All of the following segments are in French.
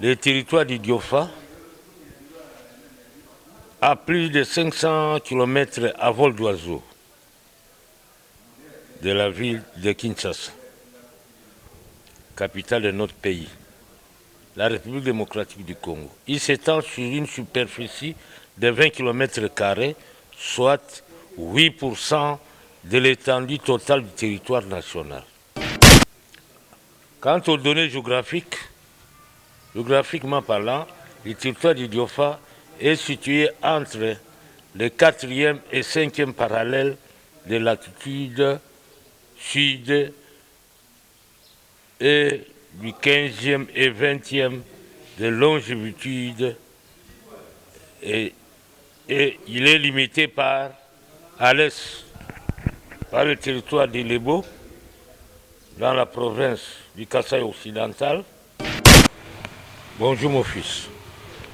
Le territoire du Diofa, à plus de 500 km à vol d'oiseau de la ville de Kinshasa, capitale de notre pays, la République démocratique du Congo. Il s'étend sur une superficie de 20 km², soit 8% de l'étendue totale du territoire national. Quant aux données géographiquement parlant, le territoire du Diofa est situé entre le 4e et 5e parallèle de latitude sud et du 15e et 20e de longitude, et il est limité à l'est par le territoire de Lebo dans la province du Kasaï occidental. Bonjour mon fils.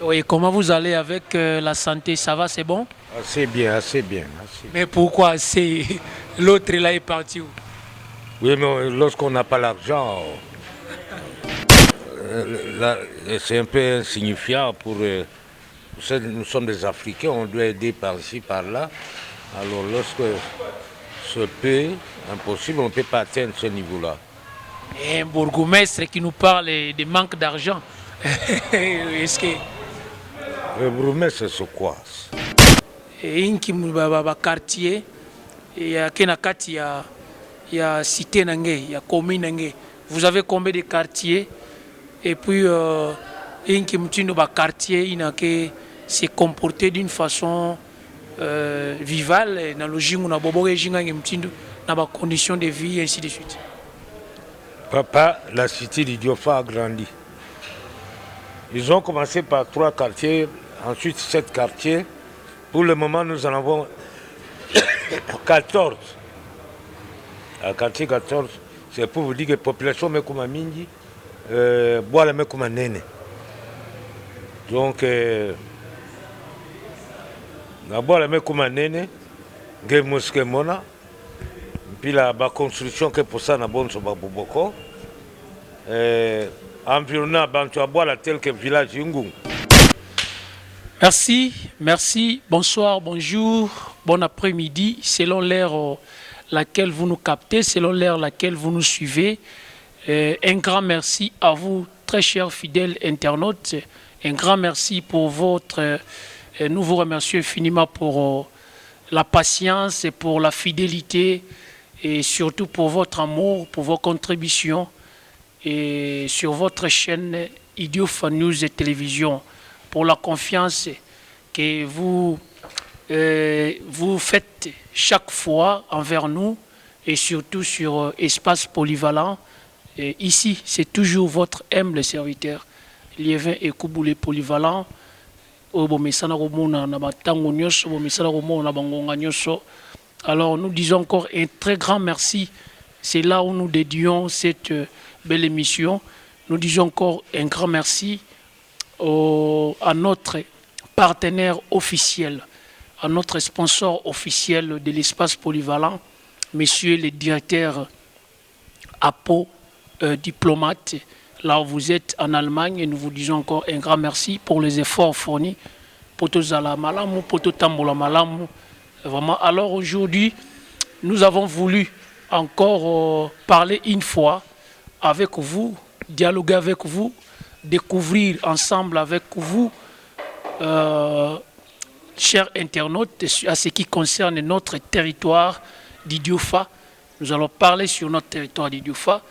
Oui, comment vous allez avec la santé? Ça va, c'est bon? Assez bien, assez bien. Mais pourquoi l'autre là est parti où? Oui, mais lorsqu'on n'a pas l'argent, c'est un peu insignifiant pour... nous sommes des Africains, on doit aider par-ci, par-là. Alors lorsque ce peut, impossible, on ne peut pas atteindre ce niveau-là. Et un bourgmestre qui nous parle de manque d'argent. Est-ce que... Le bourgmestre, c'est quoi? Inki quartier, il y a Kenakati, il y a cité Nangé, il y a commune Nangé. Vous avez combien de quartiers? Et puis, Inki Mutino quartier, il n'a que se comporter d'une façon vivale, dans le jingo, na bobo jinga Mutino, dans les conditions de vie, et ainsi de suite. Papa, la cité du Diofa a grandi. Ils ont commencé par 3 quartiers, ensuite 7 quartiers. Pour le moment, nous en avons 14. À quartier 14, c'est pour vous dire que la population est comme Mingi, boit la comme Nene. Donc, la boit la comme Nene, il y a Mona, puis la construction que pour ça, na bon so baboko. Environnement, bantu boit la tel que village Yungung. Merci, bonsoir, bonjour, bon après-midi, selon l'heure laquelle vous nous captez, selon l'heure laquelle vous nous suivez. Un grand merci à vous, très chers fidèles internautes. Un grand merci pour votre... nous vous remercions infiniment pour la patience et pour la fidélité et surtout pour votre amour, pour vos contributions et sur votre chaîne Idiofa News et Télévision, pour la confiance que vous faites chaque fois envers nous et surtout sur Espace Polyvalent. Et ici, c'est toujours votre humble serviteur, Liévin et Kouboulé Polyvalent. Alors nous disons encore un très grand merci. C'est là où nous dédions cette belle émission. Nous disons encore un grand merci à notre partenaire officiel, à notre sponsor officiel de l'espace polyvalent, monsieur le directeur Apo, diplomate, là où vous êtes en Allemagne, et nous vous disons encore un grand merci pour les efforts fournis. Poto Zala Malamu, Poto Tambola Malamu. Vraiment. Alors aujourd'hui, nous avons voulu encore parler une fois avec vous, dialoguer avec vous, découvrir ensemble avec vous, chers internautes, à ce qui concerne notre territoire d'Idiofa. Nous allons parler sur notre territoire d'Idiofa.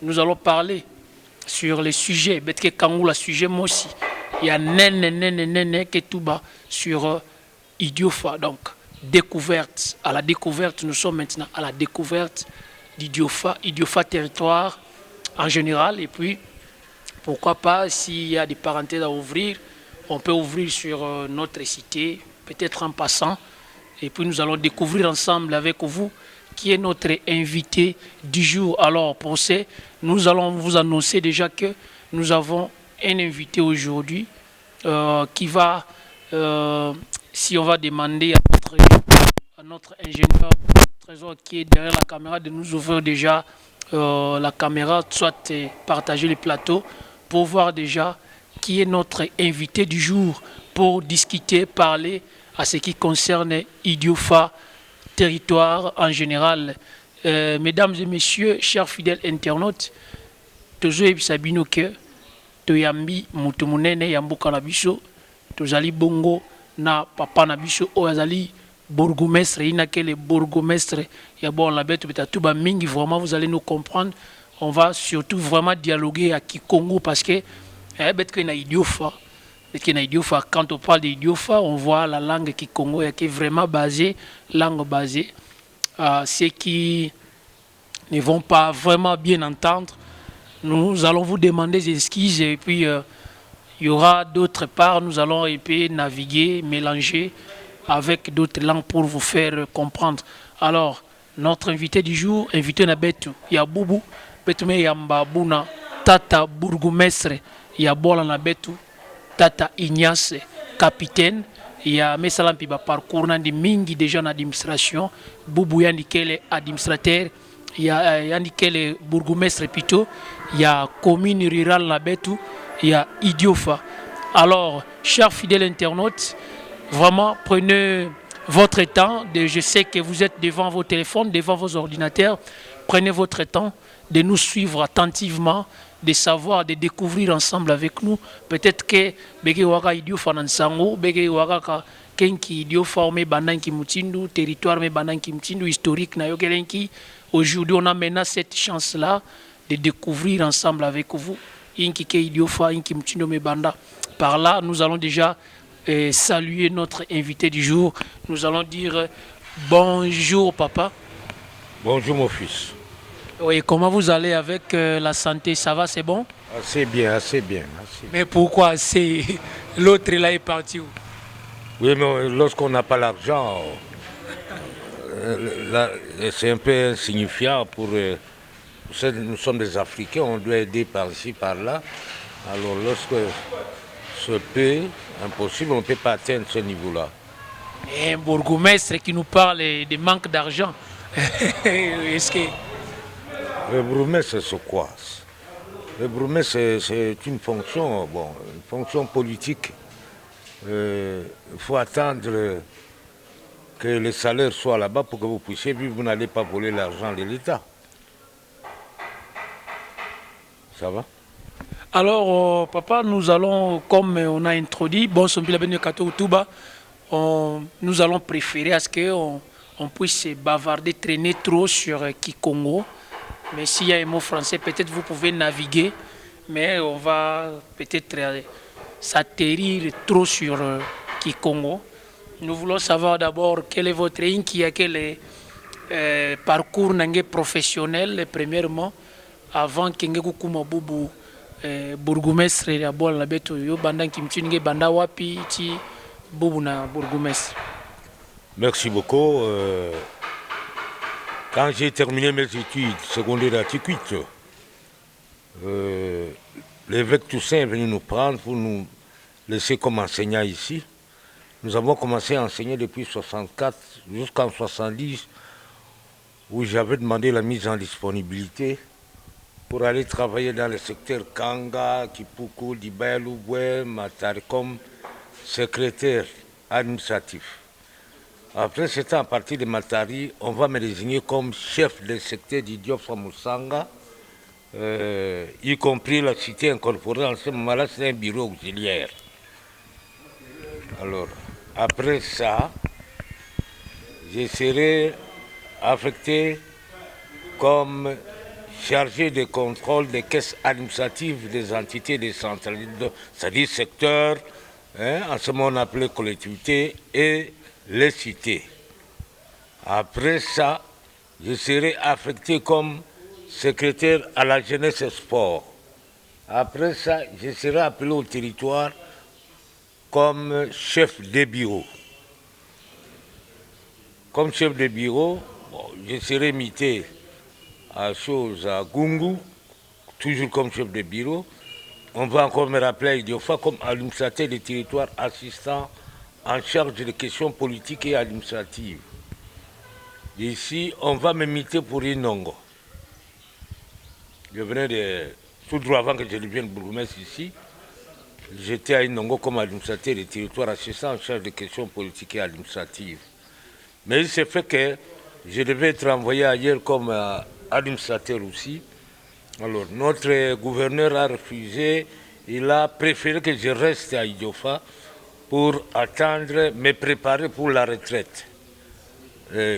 Nous allons parler sur les sujets, Betke Kangoula, sujet moi aussi. Il y a Nene Ketouba sur Idiofa. Donc, découverte. À la découverte, nous sommes maintenant à la découverte d'Idiofa, Idiofa territoire en général. Et puis, pourquoi pas, s'il y a des parenthèses à ouvrir, on peut ouvrir sur notre cité, peut-être en passant. Et puis nous allons découvrir ensemble avec vous qui est notre invité du jour. Alors pour ça, nous allons vous annoncer déjà que nous avons un invité aujourd'hui qui va, si on va demander à notre ingénieur Trésor qui est derrière la caméra de nous ouvrir déjà la caméra, soit partager les plateaux pour voir déjà qui est notre invité du jour pour discuter, parler à ce qui concerne Idiofa, territoire en général. Mesdames et messieurs, chers fidèles internautes, tozo sabino que toyambi mutu munene ya mboka na biso, tozali bongo na papa na biso oyazali bourgmestre, inakele bourgmestre ya bon la bête betatuba mingi, vraiment vous allez nous comprendre. On va surtout vraiment dialoguer à Kikongo parce que quand on parle d'Idiofa, on voit la langue Kikongo qui est vraiment basée, langue basée. Ceux qui ne vont pas vraiment bien entendre, nous allons vous demander des excuses et puis il y aura d'autre part, nous allons naviguer, mélanger avec d'autres langues pour vous faire comprendre. Alors, notre invité du jour, invité Nabetu, Yaboubou, Betume Yambabuna, Tata bourgmestre, Yabola Nabetu, Tata Ignace, capitaine. Il y a Messalampi parcours de mingi déjà en administration, Boubou Yandikele administrateur, il y a Yandikele bourgmestre plutôt, il y a commune rurale Nabetu, il y a Idiofa. Alors, chers fidèles internautes, vraiment prenez votre temps. Je sais que vous êtes devant vos téléphones, devant vos ordinateurs. Prenez votre temps de nous suivre attentivement, de savoir, de découvrir ensemble avec nous. Peut-être que Bege Waka Idiofa Nansango, Bege Waka Kenki Idiofa Ome Bananki Mutindu, territoire Me Bananki Mutindu, historique na Yokelenki. Aujourd'hui, on a maintenant cette chance-là de découvrir ensemble avec vous Inki Ke Idiofa, Inki Mutindu Me Banda. Par là, nous allons déjà saluer notre invité du jour. Nous allons dire bonjour papa. Bonjour mon fils. Oui, comment vous allez avec la santé? Ça va, c'est bon? Assez bien, assez bien. Assez. Mais pourquoi l'autre là est parti où? Oui, mais lorsqu'on n'a pas l'argent, c'est un peu insignifiant pour... nous sommes des Africains, on doit aider par ici, par là. Alors lorsque ce peut, impossible, on ne peut pas atteindre ce niveau-là. Et un bourgmestre qui nous parle de manque d'argent. Est-ce que... Le bourgmestre, c'est quoi? Le bourgmestre, c'est une fonction, une fonction politique. Il faut attendre que les salaires soient là-bas pour que vous puissiez vivre. Vous n'allez pas voler l'argent de l'État. Ça va? Alors, papa, nous allons, comme on a introduit, nous allons préférer à ce qu'on puisse bavarder, traîner trop sur Kikongo. Mais s'il y a un mot français, peut-être vous pouvez naviguer, mais on va peut-être s'atterrir trop sur Kikongo. Nous voulons savoir d'abord quel est votre quel parcours professionnel, premièrement, avant que vous Boubou bourgmestre ya bol na beto yo banda kimchinge banda wapi ti boubou na bourgmestre. Merci beaucoup. Quand j'ai terminé mes études secondaires à Ticuit, l'évêque Toussaint est venu nous prendre pour nous laisser comme enseignants ici. Nous avons commencé à enseigner depuis 64 jusqu'en 70, où j'avais demandé la mise en disponibilité pour aller travailler dans le secteur Kanga, Kipuku, Dibelou, Boué, Matari, comme secrétaire administratif. Après ce temps, à partir de Matari, on va me désigner comme chef du secteur d'Idiofa Moussanga, y compris la cité incorporée. En ce moment-là, c'est un bureau auxiliaire. Alors, après ça, je serai affecté comme chargé de contrôle des caisses administratives des entités décentralisées, c'est-à-dire secteur, en ce moment on appelait collectivité, et les cités. Après ça, je serai affecté comme secrétaire à la jeunesse et sport. Après ça, je serai appelé au territoire comme chef de bureau. Comme chef de bureau, je serai mité à Gungu, toujours comme chef de bureau. On va encore me rappeler à Idiofa comme administrateur des territoires assistant en charge des questions politiques et administratives. Ici, on va me miter pour Inongo. Je venais de tout droit avant que je devienne bourgmestre ici, j'étais à Inongo comme administrateur des territoires assistant en charge des questions politiques et administratives. Mais il s'est fait que je devais être envoyé ailleurs comme administrateur aussi. Alors, notre gouverneur a refusé, il a préféré que je reste à Idiofa pour attendre, me préparer pour la retraite.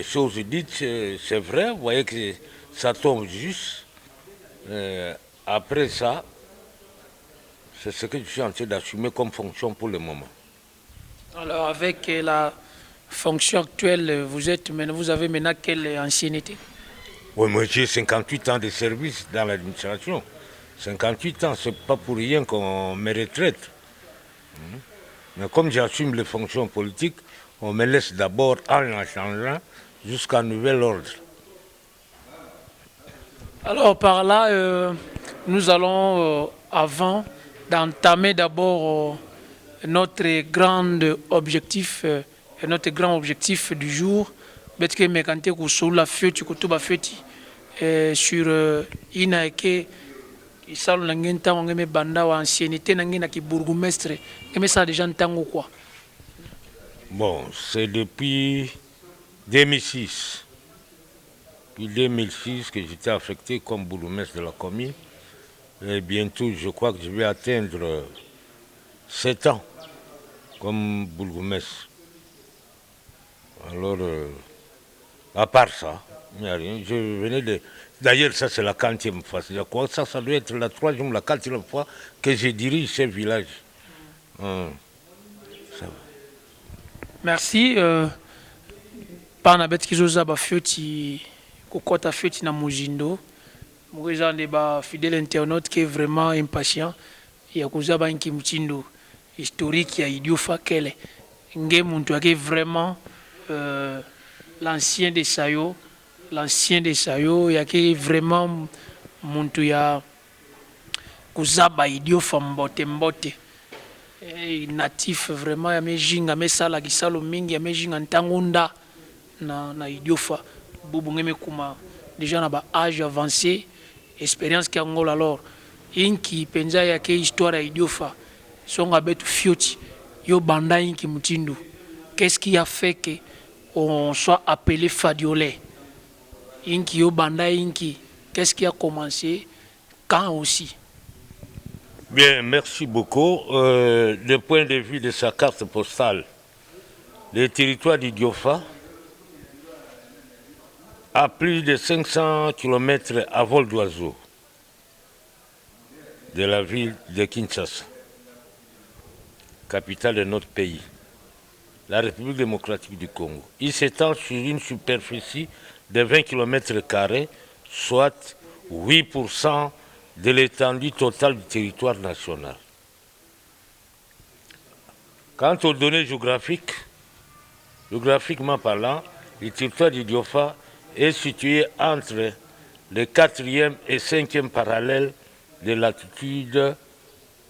Chose dite, c'est vrai, vous voyez que ça tombe juste. Après ça, c'est ce que je suis en train d'assumer comme fonction pour le moment. Alors, avec la fonction actuelle, vous avez maintenant quelle ancienneté? Oui, moi j'ai 58 ans de service dans l'administration. 58 ans, c'est pas pour rien qu'on me retraite. Mais comme j'assume les fonctions politiques, on me laisse d'abord en changeant jusqu'à nouvel ordre. Alors par là, nous allons, avant d'entamer d'abord notre grand objectif du jour, peut-être que mekante kusula feti kutuba feti sur inaeke isalo na ngeni ntango ngeme banda wa ancienneté na ngeni na ki bourgmestre ngeme ça déjà ntango quoi. Bon, c'est depuis 2006. Depuis 2006 que j'étais affecté comme bourgmestre de la commune. Et bientôt, je crois que je vais atteindre 7 ans comme bourgmestre. Alors, à part ça, il n'y a rien. Je venais de... D'ailleurs, ça c'est la 40e fois. Je crois que ça doit être la 3e ou la 4e fois que je dirige ce village. Ça va. Merci. Pana bet kizoza ba fioti kokota fioti na mujindo. Mweza ne ba fidèle internaute qui est vraiment impatient. Ya kuza ba nki mutindo historique ya Idiofa kele. Nge muntu ake vraiment l'ancien de Sayo, yake vraiment muntu ya kuzaba Idiofa mbote. Natif vraiment ya mejinga mesala kisalo mingi ya mejinga ntangunda na Idiofa bubu ngeme kuma déjà na ba âge avancé expérience ki ngolo alors inki penza yake histoire ya Idiofa songa betu fioti yo banda inki mutindo. Qu'est-ce qui a fait que on soit appelé Fadiolais? Inki yo banda inki, qu'est-ce qui a commencé? Quand aussi? Bien, merci beaucoup. Du point de vue de sa carte postale, le territoire d'Idiofa a plus de 500 km à vol d'oiseau de la ville de Kinshasa, capitale de notre pays, la République démocratique du Congo. Il s'étend sur une superficie de 20 km, soit 8% de l'étendue totale du territoire national. Quant aux données géographiquement parlant, le territoire d'Idiofa est situé entre le 4e et 5e parallèle de latitude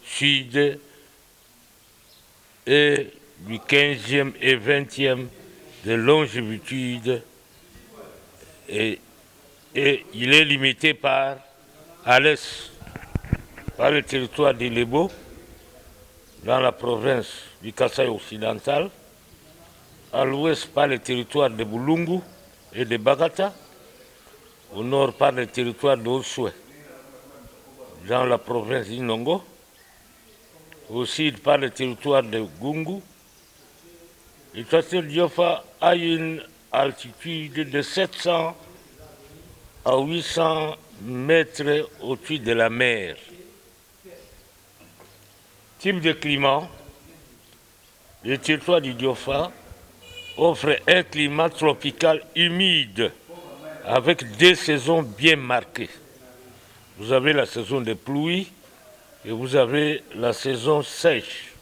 sud et du 15e et 20e de longitude et il est limité à l'est par le territoire de Lebo dans la province du Kasaï occidental, à l'ouest par le territoire de Bulungu et de Bagata, au nord par le territoire d'Osoué dans la province d'Inongo, au sud par le territoire de Gungu. Le territoire d'Idiofa a une altitude de 700 à 800 mètres au-dessus de la mer. Type de climat, le territoire d'Idiofa offre un climat tropical humide avec 2 saisons bien marquées. Vous avez la saison de pluie et vous avez la saison sèche.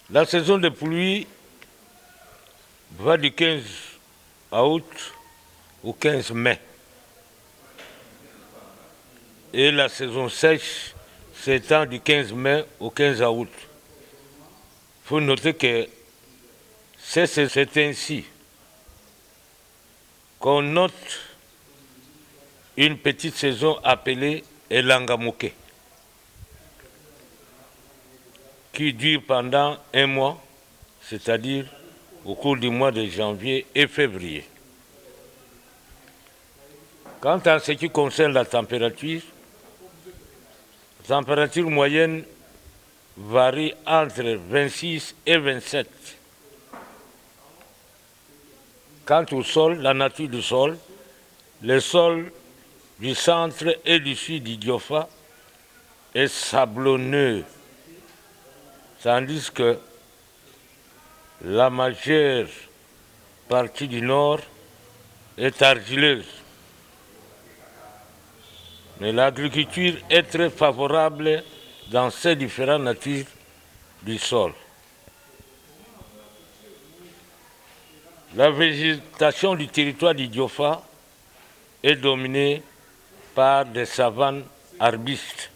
La saison de pluie va du 15 août au 15 mai. Et la saison sèche s'étend du 15 mai au 15 août. Il faut noter que c'est ainsi qu'on note une petite saison appelée Elangamoke, qui dure pendant un mois, c'est-à-dire au cours du mois de janvier et février. Quant à ce qui concerne la température moyenne varie entre 26 et 27. Quant au sol, la nature du sol, le sol du centre et du sud d'Idiofa est sablonneux, tandis que la majeure partie du nord est argileuse. Mais l'agriculture est très favorable dans ces différentes natures du sol. La végétation du territoire d'Idiofa est dominée par des savanes arbustes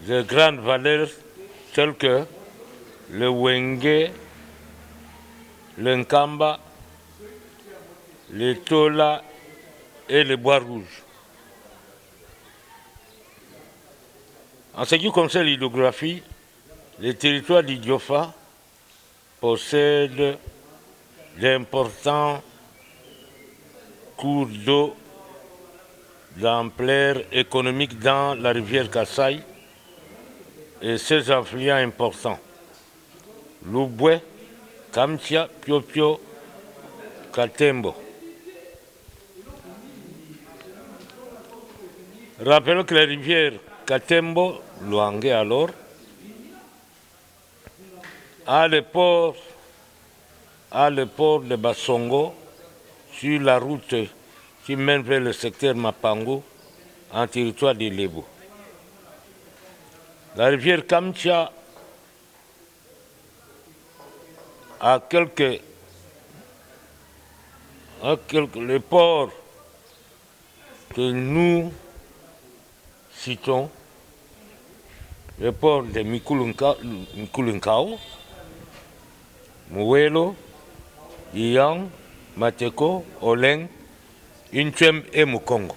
de grande valeur telles que le wenge, le nkamba, le tola et le bois rouge. En ce qui concerne l'hydrographie, le territoire d'Idiofa possède d'importants cours d'eau d'ampleur économique dans la rivière Kassai et ses affluents importants. Lubwe, Kamtia, Piopio, Katembo. Rappelons que la rivière Katembo, Luangue alors, a le port de Bassongo sur la route qui mène vers le secteur Mapango en territoire de Lebo. La rivière Kamtia a le port que nous citons, le port de Mikulunkao, Mouelo, Iyang, Mateko, Oleng, Intuem et Mukongo.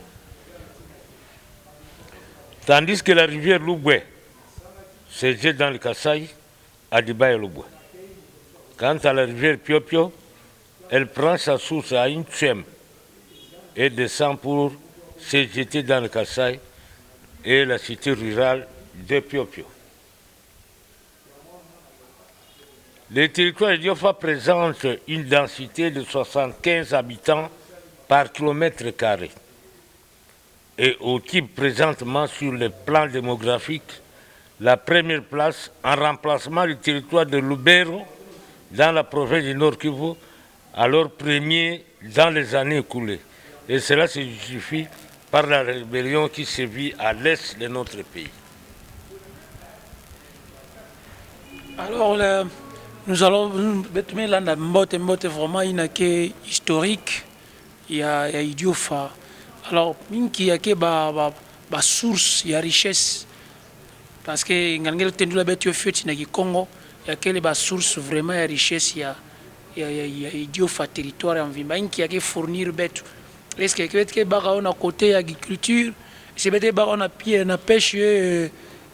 Tandis que la rivière Lubwe se jette dans le Kassai, Adiba et Lubwe. Quant à la rivière Piopio, elle prend sa source à Intuem et descend pour se jeter dans le Kassai et la cité rurale de Piopio. Le territoire d'Idiofa présente une densité de 75 habitants par kilomètre carré et occupe présentement sur le plan démographique la première place en remplacement du territoire de Lubero dans la province du Nord Kivu, alors premier dans les années écoulées. Et cela se justifie par la rébellion qui sévit à l'est de notre pays. Alors, nous allons mettre là dans Mbote vraiment une historique, il y a Idiofa. Alors, il y a ba source, il y a richesse. Parce que ngangel tendu la bête au Congo, il y a quelle source vraiment de richesse, il y a Idiofa territoire en Vimba, qui a fournir bête. Est-ce que on a côté agriculture, c'est bête on a pied, on a pêche,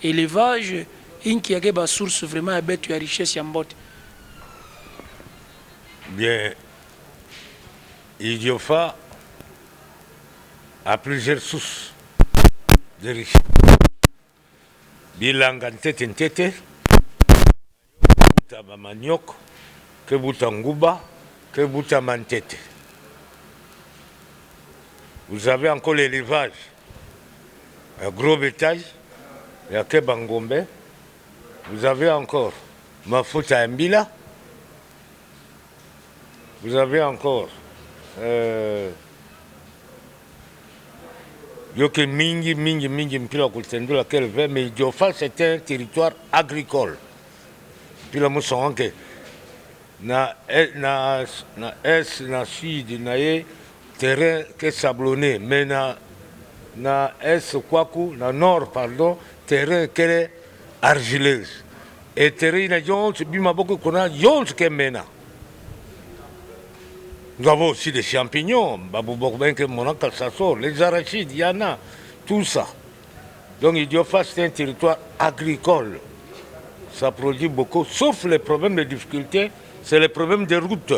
élevage, qui a des sources vraiment de bête de richesse en Mbote. Bien, Idiofa a plusieurs sources de richesse. Bilanga ntete, buta maniok, que buta nguba, que buta mantete. Vous avez encore l'élevage, un gros bétail, il y a que Bangombe. Vous avez encore Mafuta Mbila. Vous avez encore Yoke mingi mpila kutendo laquelle veut, mais Idiofa c'est un territoire agricole. Puis la mousson que na est na sud na terrain que sablonné, mais na est kwaku na nord pardon terrain que est argileuse. Et terrain na yons bima beaucoup kona yons que mena. Nous avons aussi des champignons, les arachides, il y en a, tout ça. Donc Idiofa, c'est un territoire agricole. Ça produit beaucoup, sauf les problèmes de difficulté, c'est les problèmes de route,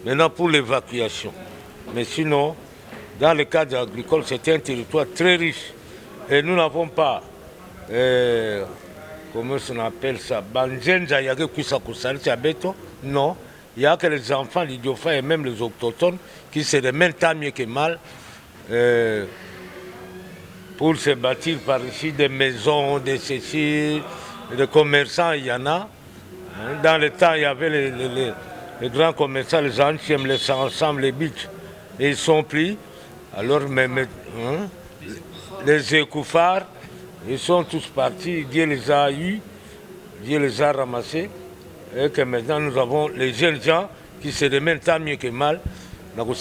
maintenant pour l'évacuation. Mais sinon, dans le cadre agricole, c'est un territoire très riche. Et nous n'avons pas, comment on appelle ça, non. Il n'y a que les enfants d'Idiofa et même les autochtones qui se remettent tant mieux que mal pour se bâtir par ici des maisons, des ceci, des commerçants, il y en a. Dans le temps, il y avait les grands commerçants, les anciens, les ensemble, les biches, et ils sont pris. Alors, même, les écouffards, ils sont tous partis, Dieu les a eus, Dieu les a ramassés. Et que maintenant nous avons les jeunes gens qui se remettent tant mieux que mal. Dans le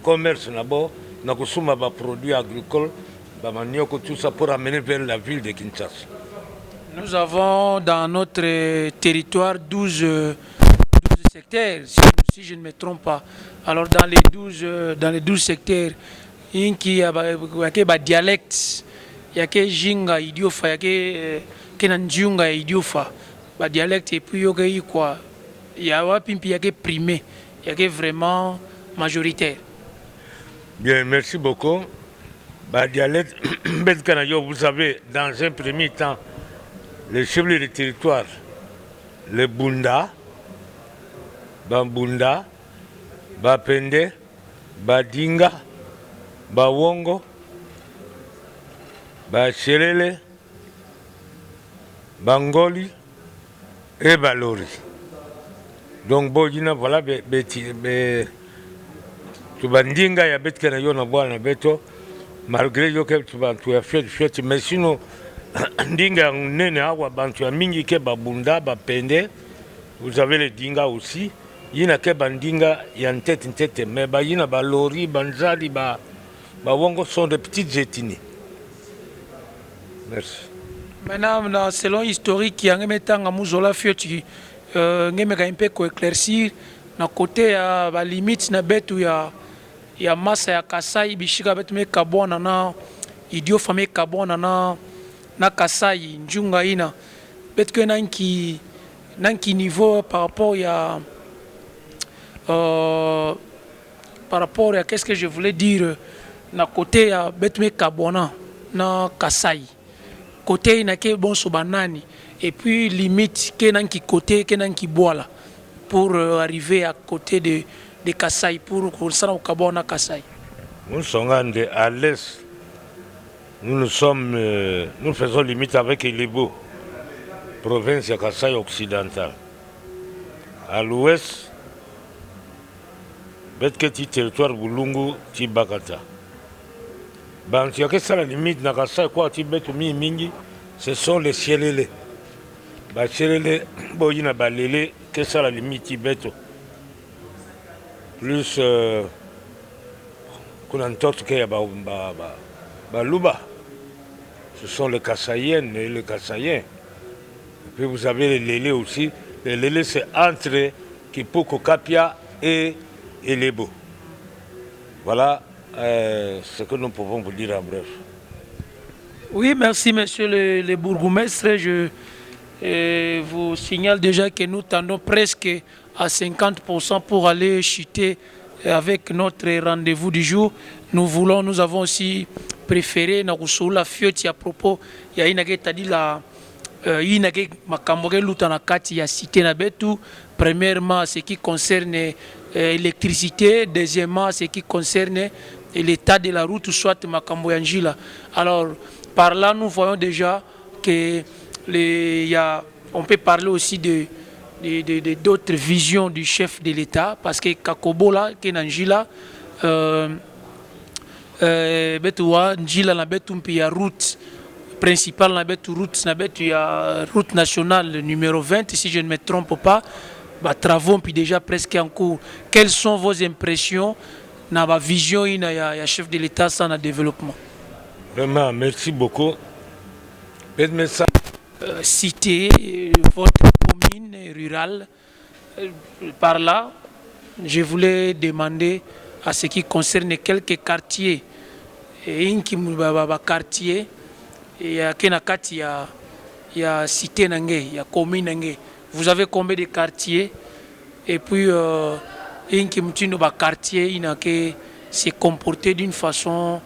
commerce, dans les produits agricoles, tout ça pour amener vers la ville de Kinshasa. Nous avons dans notre territoire 12 secteurs, si je ne me trompe pas. Alors dans les 12 secteurs, il y a des dialectes, il y a des Jinga, Idiofa, il y a des Njunga, Idiofa. Bah, dialecte et puis quoi, il y a des primés, il y a vraiment majoritaire. Bien, merci beaucoup. Bah, dialecte, vous savez, dans un premier temps, les chefs du territoire, les Bunda, Bambunda, Bapende, Badinga, Bawongo, Bachelele, Bangoli, et Balori. Donc, voilà, tu bandinga ya betka na yo na bwana beto, malgré yo que tu as fait, mais sinon, ndinga nene awa bantu ya mingi ke babunda, bapende, vous avez les dinga aussi, yina ke bandinga ya tête, mais yina balori, banzali, wongo sont de petites ethnies. Merci. Maintenant, selon l'historique, il y a un temps à Mouzola Fioti, il y a un peu éclaircir, na côté ya la limite na betu ya massa ya Kasai bishika betu me kabona na Idiofa me kabona na Kasai njunga ina betu ke nanki niveau par rapport à qu'est-ce que je voulais dire na côté ya betu me kabona na Kasai côté ina ke bon sobanani et puis limite ke nanki côté ke nanki boala pour arriver à côté de Kasai, pour ça au Kabona Kasai. Nous sommes à l'est. Nous faisons limite avec Elibo, province de Kasai occidentale. À l'ouest, petit territoire Bulungu, Tibakata. Tu as que ça la limite dans Kasai, quoi, Tibet ou Mingi, ce sont les Chielele. Chielele, Boyina Balele, que ça la limite Tibet. Plus qu'on entend qu'il y a Baluba. Ce sont les Kassaïennes et les Kassaïens. Et puis vous avez les Lélés aussi. Les Lélés, c'est entre Kipoko Kapia et Lebo. Voilà ce que nous pouvons vous dire en bref. Oui, merci monsieur le bourgmestre. Je vous signale déjà que nous tendons presque à 50% pour aller chuter avec notre rendez-vous du jour. Nous avons aussi préféré la fioti à propos. Il y a une cité na betu. Premièrement, ce qui concerne l'électricité. Deuxièmement, ce qui concerne l'état de la route, soit Makambo Yanjila. Alors, par là, nous voyons déjà que on peut parler aussi d'autres visions du chef de l'État, parce que Kakobola, Kenanjila, Betua, Njila, na betu ya route principale, na betu route nationale numéro 20, si je ne me trompe pas, travaux puis déjà presque en cours. Quelles sont vos impressions dans la vision du chef de l'État sans le développement? Vraiment, merci beaucoup. Citer votre commune rurale par là, je voulais demander à ce qui concerne quelques quartiers. Et quartier, il y a Kenakati, il y a Cité Nangé, il y a Commune Nangé. Vous avez combien de quartiers? Et puis, il y a quartier, il a se comporter d'une façon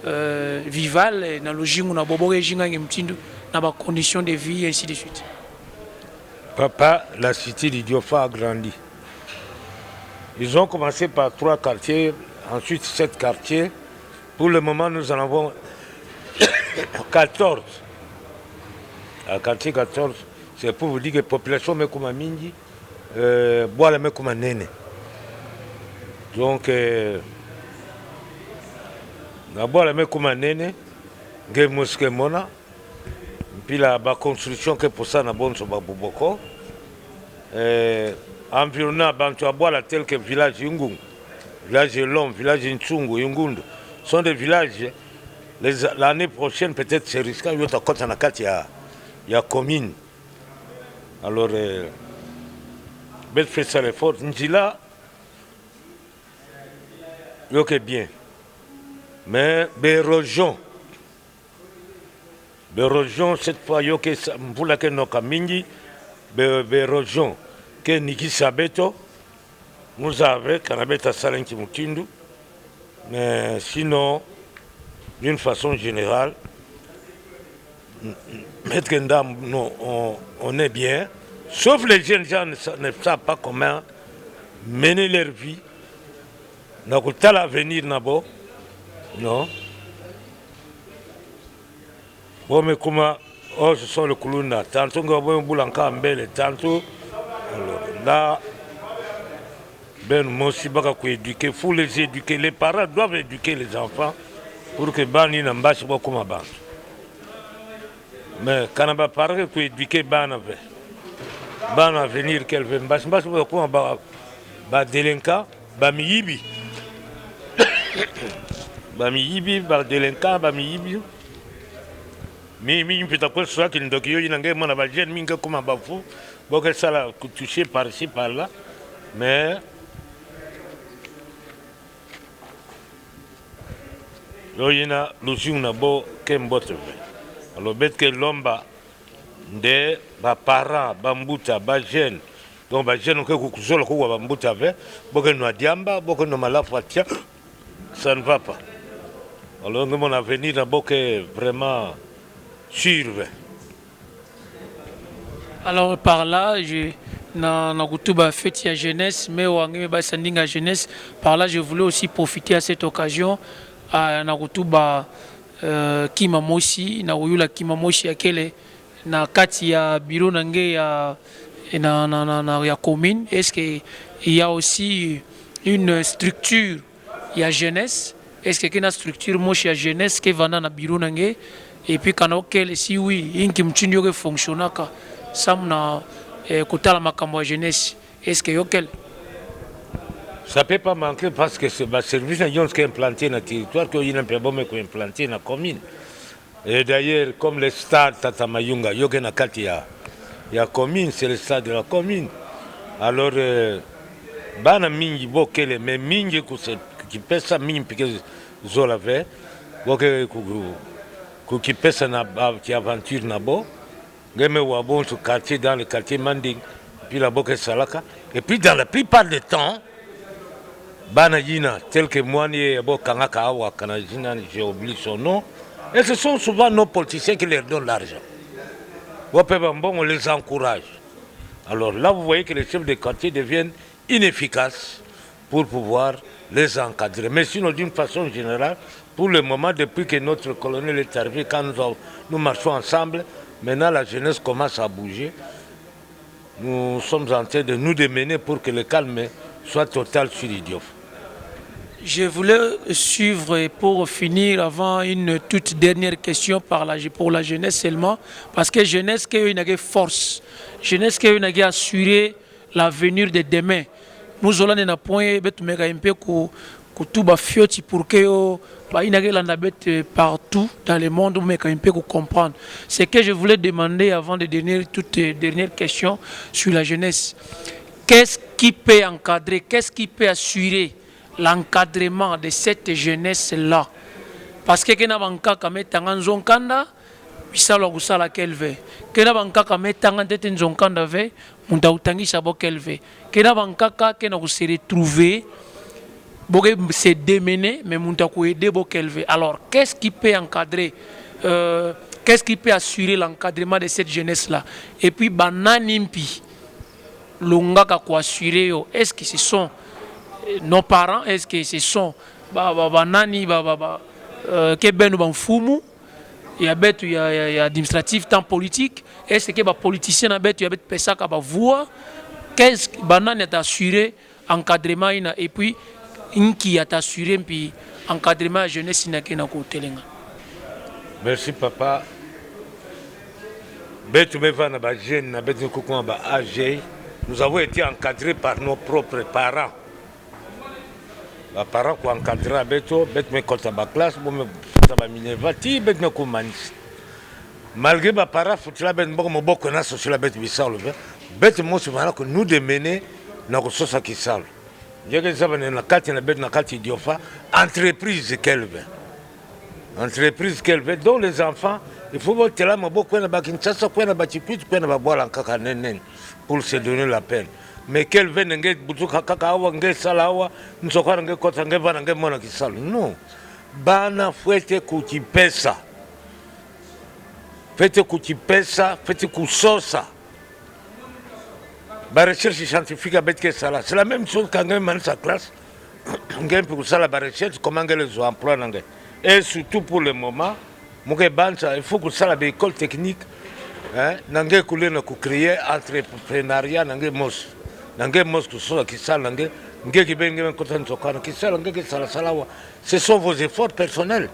vivale, dans les conditions de vie, et ainsi de suite. Papa, la cité d'Idiofa a grandi. Ils ont commencé par 3 quartiers, ensuite 7 quartiers. Pour le moment, nous en avons 14. À quartier 14, c'est pour vous dire que la population est comme Mingi, bois la comme Nene. Donc, la bois la comme Nene, Game Mosque Mona, puis la construction que pour ça, na bon sur Babouboko. Environnement, Bantu Abola, tel que village Yungung, village Lom, village Nchungu, Yungundu, sont des villages. L'année prochaine, peut-être, c'est risqué, il y a commune. Alors, belle fait ça l'effort. Njila, il y a bien. Mais, Bérojon, cette fois, il y a pour laquelle nous avons mingi, Bérojon, que Niki Sabeto, nous avons, Kanabeta Salenki Mutindu, mais sinon, d'une façon générale, Maître Ndam, on est bien, sauf les jeunes gens ne savent pas comment mener leur vie. N'a pas l'avenir, non. Bon, mais comment, ce sont le Koulouna, tantôt, on Boulanka Mbele, tantôt, là, moi aussi, il faut les éduquer, les parents doivent éduquer les enfants pour que Bani n'embâche pas comme avant. Mais quand on parle de éduquer Bani à venir qu'elle veut, n'embâche pas comme avant. Délinquant, Bamiyibi. Bamiyibi, délinquant, Bamiyibi. Mais peut-être que soit qu'il y a un jeune minga comme un bafou, bon que ça l'a touché par-ci, par-là, mais il y a l'usine beau qu'embote. Alors bête que l'omba de parents, bambuta, jeune, donc jeune que vous avez bambuta avec, beaucoup de diamba, beaucoup de malafatia, ça ne va pas. Alors mon avenir d'abord que vraiment sûr. Alors par là, je na fait la jeunesse, mais la jeunesse. Par là, je voulais aussi profiter à cette occasion à Narutuba Kimamoshi, na uyula Kimamoshi akele na kati ya bureau nange ya commune. Est-ce qu'il y a aussi une structure ya jeunesse? Est-ce qu'il y a une structure moshi ya jeunesse qui va dans le bureau nange? Et puis quand on si oui, il y a une fonctionne samna kutala makambo ya jeunesse. Est-ce que yokel? Ça ne peut pas manquer parce que c'est le service qui est implanté dans le territoire, qui est implanté dans la commune. Et d'ailleurs, comme le stade Tatamayunga, il y a la commune, c'est le stade de la commune. Alors, bana mingi bokele, mais mingi qui pèse ça, mingi pique zolave, qui pèse qui aventure nabo, game wabon sur quartier dans le quartier Manding, puis la boke salaka. Et puis dans la plupart des temps, Banajina, tel que moi, j'ai oublié son nom, et ce sont souvent nos politiciens qui leur donnent l'argent. On les encourage. Alors là, vous voyez que les chefs de quartier deviennent inefficaces pour pouvoir les encadrer. Mais sinon, d'une façon générale, pour le moment, depuis que notre colonel est arrivé, quand nous marchons ensemble, maintenant la jeunesse commence à bouger. Nous sommes en train de nous démener pour que le calme soit total sur Idiof. Je voulais suivre pour finir avant une toute dernière question pour la jeunesse seulement, parce que jeunesse qui a une force, jeunesse qui a une assurer l'avenir de demain. Nous allons na point tout fioti pour que partout dans le monde mais quand même comprendre. Ce que je voulais demander avant de donner toute dernière question sur la jeunesse. qu'est-ce qui peut encadrer, qu'est-ce qui peut assurer l'encadrement de cette jeunesse-là? Parce que kena bankaka metanga nzonkanda bisalo kusala kelve. Kena bankaka metanga tete nzonkanda ve munta utangisa bo kelve. Kena bankaka kena ku se retrouver boke se démener mais munta ku aider bo kelve. Alors, qu'est-ce qui peut encadrer qu'est-ce qui peut assurer l'encadrement de cette jeunesse-là? Et puis bananimpi longaka ko assurer yo. Est-ce que ce sont nos parents? Est-ce que ce sont banani que ben ou banfumu? Il y a bête, il y a administratif, temps politique. Est-ce que les politiciens ont bête, il y a bête pesa ka ba voix? Qu'est-ce que banane est assuré encadrement et puis inki est assuré puis encadrement jeunesse na kena ko telenga. Merci papa. Bête me va na ba jeune na bête ko ko ba âgé. Nous avons été encadrés par nos propres parents. Les parents qui ont encadré la bête me comptent ma classe, malgré mes parents, la bête nous démener dans le sens qui sale. Entreprise qu'elle veut. Entreprise qu'elle veut, dont les enfants, il faut voir que là, pour se donner la peine. Mais quelle veut n'engue butuka kakawa n'engue salawa n'sokwa n'engue kota n'engue va n'engue mona kisalo. Non. Bana fwete kutipesa. Fwete kutipesa, fwete kusosa. Ba recherche scientifique à bête que ça là. C'est la même chose quand on met sa classe. On gagne pour ça la recherche comment les emplois n'engue. Et surtout pour le moment, mon il faut que ça la école technique. N'engue couler na créer entrepreneuriat n'engue mos. Ce sont vos efforts personnels.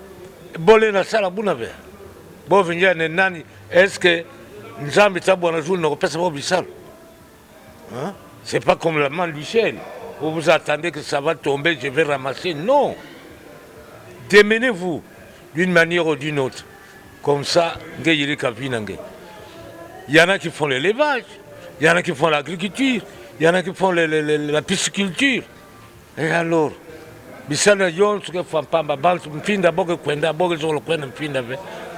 Est-ce que c'est pas comme la main du ciel? Vous attendez que ça va tomber, je vais ramasser. Non. Démenez-vous d'une manière ou d'une autre. Comme ça, il y en a qui font l'élevage, il y en a qui font l'agriculture. Il y en a qui font la pisciculture. Et alors,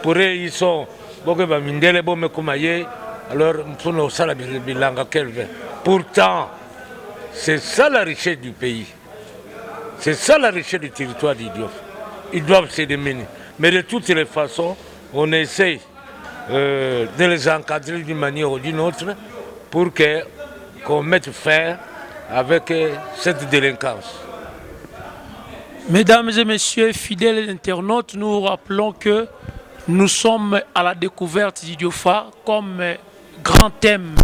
pour eux, ils sont. Alors, pourtant, c'est ça la richesse du pays. C'est ça la richesse du territoire d'Idiof. Ils doivent se démener. Mais de toutes les façons, on essaye de les encadrer d'une manière ou d'une autre pour qu'on mette fin avec cette délinquance. Mesdames et messieurs, fidèles internautes, nous rappelons que nous sommes à la découverte d'Idiofa comme grand thème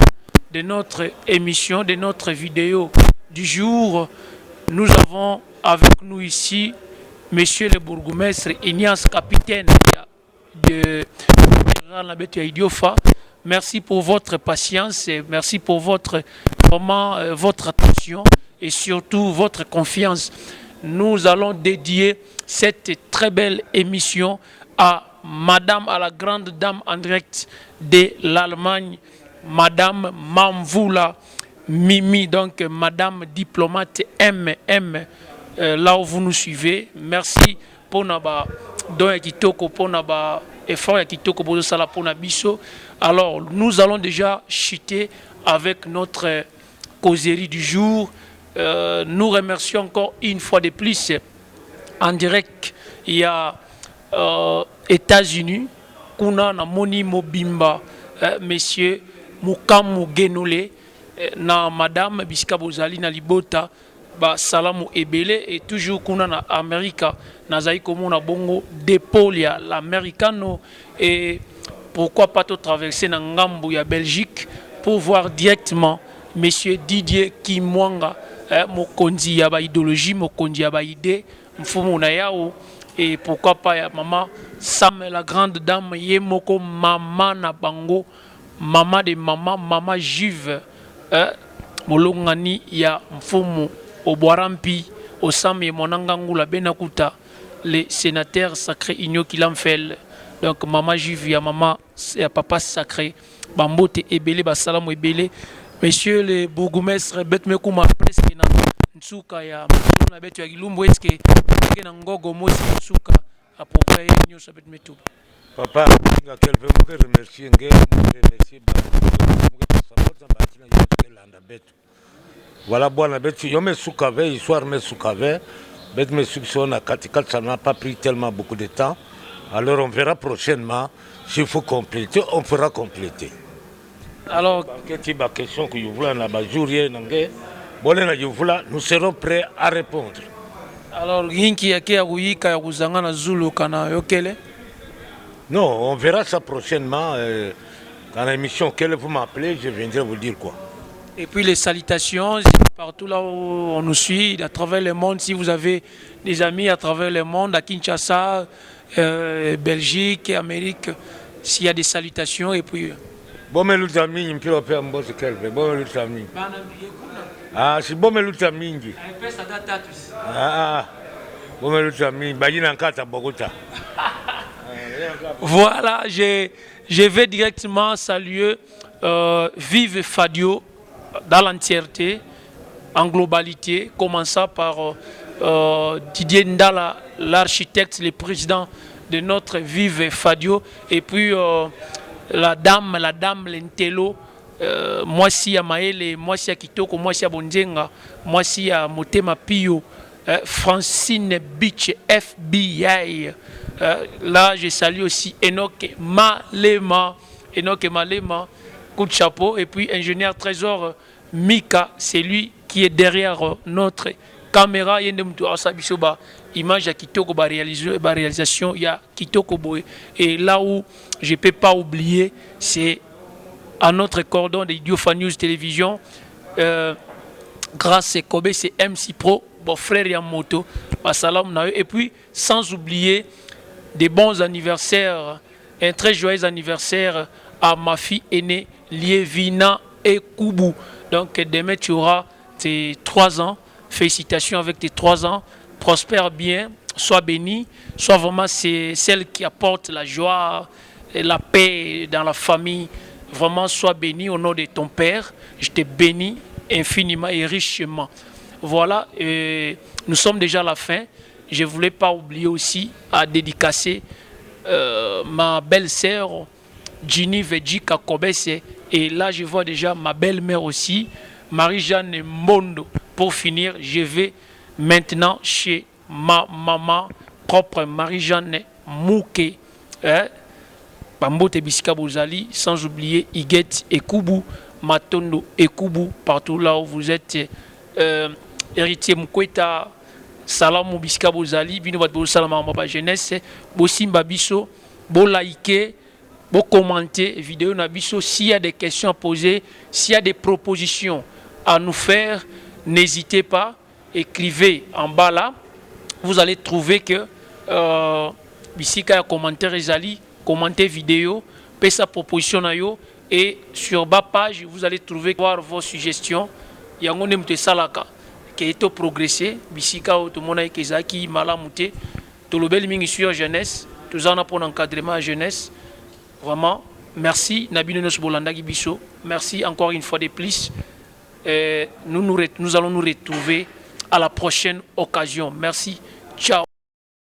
de notre émission, de notre vidéo du jour. Nous avons avec nous ici Monsieur le bourgmestre Ignace, capitaine de Idiofa. Merci pour votre patience et merci pour votre attention et surtout votre confiance. Nous allons dédier cette très belle émission à la grande dame en direct de l'Allemagne, Madame Mamvoula Mimi, donc Madame diplomate MM, là où vous nous suivez. Merci pour naba don kitoko pour naba effort kitoko pour sala pour nabiso. Alors, nous allons déjà chuter avec notre causerie du jour. Nous remercions encore une fois de plus en direct. Il y a États-Unis, Kuna na Moni Mobimba, Monsieur Mukamu Genole, na Madame Biska Bozali na Libota, ba Salamu Ebele, et toujours Kuna na Amerika, na Zaïkomo na Bongo, Depolia, l'Americano, et pourquoi pas tout traverser na Ngambu ya Belgique pour voir directement Monsieur Didier Kimwanga, mokonzi ya ba idéologie, mokonzi ya ba idée, mfumu na yao, et pourquoi pas ya maman Sam, la grande dame, Yemoko maman na bango, maman de maman, maman juive, molongani ya mfumu Oboarampi, Osam et Monangangula Benakuta, les sénateurs sacrés Igno Kilamfel. Donc maman juive, ya maman, ya papa sacré, Bambote Ebele, Basalam Ebele, Monsieur le bourgmestre Betmekuma presque na Nsuka ya Masuna Betu ya Gilumbu est-ce que na ngogo mosi Nsuka à peu près nyonso Betmetu. Papa, quelqu'un me remercier remercier voilà bwana Betu yo me sukave histoire me sukave Bet me succès à Katikat, ça n'a pas pris tellement beaucoup de temps. Alors on verra prochainement s'il faut compléter, on fera compléter. Alors, question que vous voulez, nous serons prêts à répondre. Alors, non, on verra ça prochainement. Dans l'émission qu'elle vous m'appelez, je viendrai vous dire quoi. Et puis les salutations, partout là où on nous suit, à travers le monde, si vous avez des amis à travers le monde, à Kinshasa, Belgique, Amérique, s'il y a des salutations, et puis... Bon, mais l'autre ami, il peut faire un bon secret. Bon, l'autre ami. Ah, c'est bon, mais l'autre ami. Ah, bon, mais l'autre ami. Voilà, je vais directement saluer Vive Fadio dans l'entièreté, en globalité, commençant par Didier Ndala, l'architecte, le président de notre Vive Fadio, et puis la dame Lentello, moi si à Maele, moi si à Kitoko, moi si à Bonzenga, moi si à Motema Pio, Francine Beach, FBI. Là, je salue aussi Enoch Malema, coup de chapeau, et puis ingénieur Trésor Mika, c'est lui qui est derrière notre caméra. Image à Kitoko, réalisation, il y a Kitoko Boy. Et là où je ne peux pas oublier, c'est à notre cordon de Idiofa News Télévision, grâce à Kobe, c'est MC Pro, mon frère Yamoto, et puis sans oublier des bons anniversaires, un très joyeux anniversaire à ma fille aînée, Lievina et Koubou. Donc demain tu auras tes 3 ans, félicitations avec tes 3 ans, prospère bien, sois béni, sois vraiment celle qui apporte la joie et la paix dans la famille. Vraiment, sois béni au nom de ton Père. Je te bénis infiniment et richement. Voilà, nous sommes déjà à la fin. Je ne voulais pas oublier aussi à dédicacer ma belle-sœur, Ginny Veji Kakobese. Et là, je vois déjà ma belle-mère aussi, Marie-Jeanne Mondo. Pour finir, je vais maintenant chez ma maman propre, Marie-Jeanne Mouké. Bambote Bisika Bozali, sans oublier Iguet et Koubou, Matondo et Koubou, partout là où vous êtes. Héritier Moukweta, Salam Bisika Bozali, Bino Batbo Salam Maba Jeunesse, Bosimba Biso, Bo liker, Bo commenter vidéo Nabiso. S'il y a des questions à poser, s'il y a des propositions à nous faire, n'hésitez pas, écrivez en bas là. Vous allez trouver que Bisika a commentaire Ezali. Commentez vidéo, paye sa proposition et sur bas page vous allez trouver vos suggestions. Il y a un peu salaka qui est progressé. Bisika tout le monde est kezaki malamute. Tout le bel mingi sur jeunesse. Tout ça pour l'encadrement à jeunesse. Vraiment, merci Nabino Bolanda Gibiso. Merci encore une fois de plus. Nous allons nous retrouver à la prochaine occasion. Merci. Ciao.